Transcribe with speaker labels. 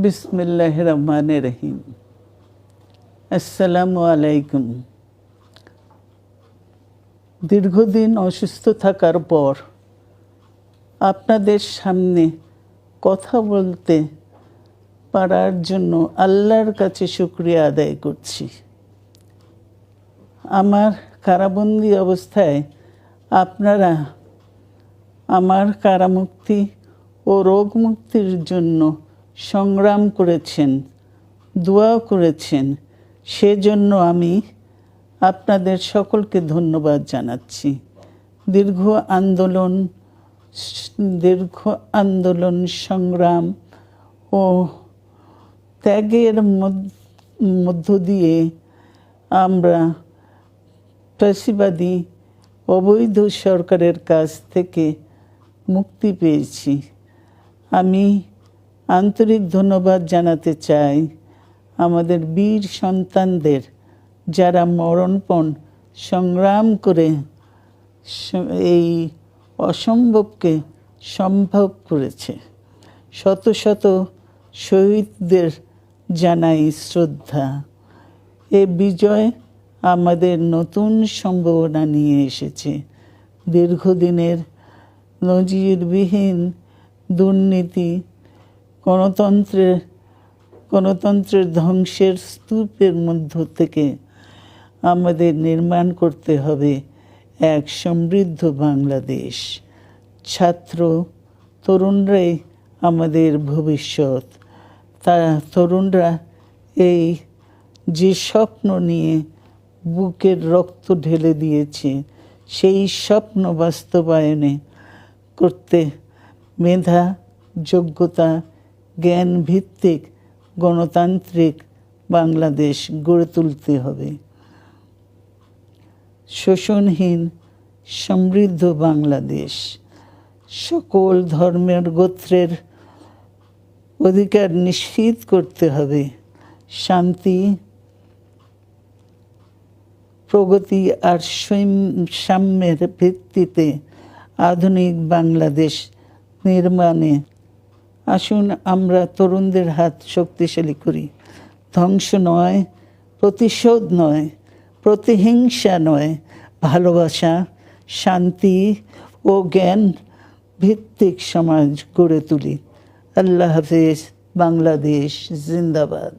Speaker 1: বিসমিল্লাহির রহমানির রহিম। আসসালামু আলাইকুম। দীর্ঘদিন অসুস্থ থাকার পর আপনাদের সামনে কথা বলতে পারার জন্য আল্লাহর কাছে শুকরিয়া আদায় করছি। আমার কারাবন্দী অবস্থায় আপনারা আমার কারামুক্তি ও রোগ মুক্তির জন্য সংগ্রাম করেছেন, দোয়া করেছেন। সেজন্য আমি আপনাদের সকলকে ধন্যবাদ জানাচ্ছি। দীর্ঘ আন্দোলন সংগ্রাম ও ত্যাগের মধ্য দিয়ে আমরা ফ্যাসিবাদী অবৈধ সরকারের কাছ থেকে মুক্তি পেয়েছি। আমি আন্তরিক ধন্যবাদ জানাতে চাই আমাদের বীর সন্তানদের, যারা মরণপণ সংগ্রাম করে এই অসম্ভবকে সম্ভব করেছে। শত শত শহীদদের জানাই শ্রদ্ধা। এ বিজয় আমাদের নতুন সম্ভাবনা নিয়ে এসেছে। দীর্ঘদিনের নজিরবিহীন দুর্নীতি, গণতন্ত্রের ধ্বংসের স্তূপের মধ্য থেকে আমাদের নির্মাণ করতে হবে এক সমৃদ্ধ বাংলাদেশ। ছাত্র তরুণরাই আমাদের ভবিষ্যৎ। তরুণরা এই যে স্বপ্ন নিয়ে বুকের রক্ত ঢেলে দিয়েছে, সেই স্বপ্ন বাস্তবায়নে করতে মেধা, যোগ্যতা, জ্ঞান ভিত্তিক গণতান্ত্রিক বাংলাদেশ গড়ে তুলতে হবে। শোষণহীন সমৃদ্ধ বাংলাদেশ। সকল ধর্মের গোত্রের অধিকার নিশ্চিত করতে হবে। শান্তি, প্রগতি আর সাম্যের ভিত্তিতে আধুনিক বাংলাদেশ নির্মাণে আসুন আমরা তরুণদের হাত শক্তিশালী করি। ধ্বংস নয়, প্রতিশোধ নয়, প্রতিহিংসা নয়, ভালোবাসা, শান্তি ও জ্ঞান ভিত্তিক সমাজ গড়ে তুলি। আল্লাহ হাফেজ। বাংলাদেশ জিন্দাবাদ।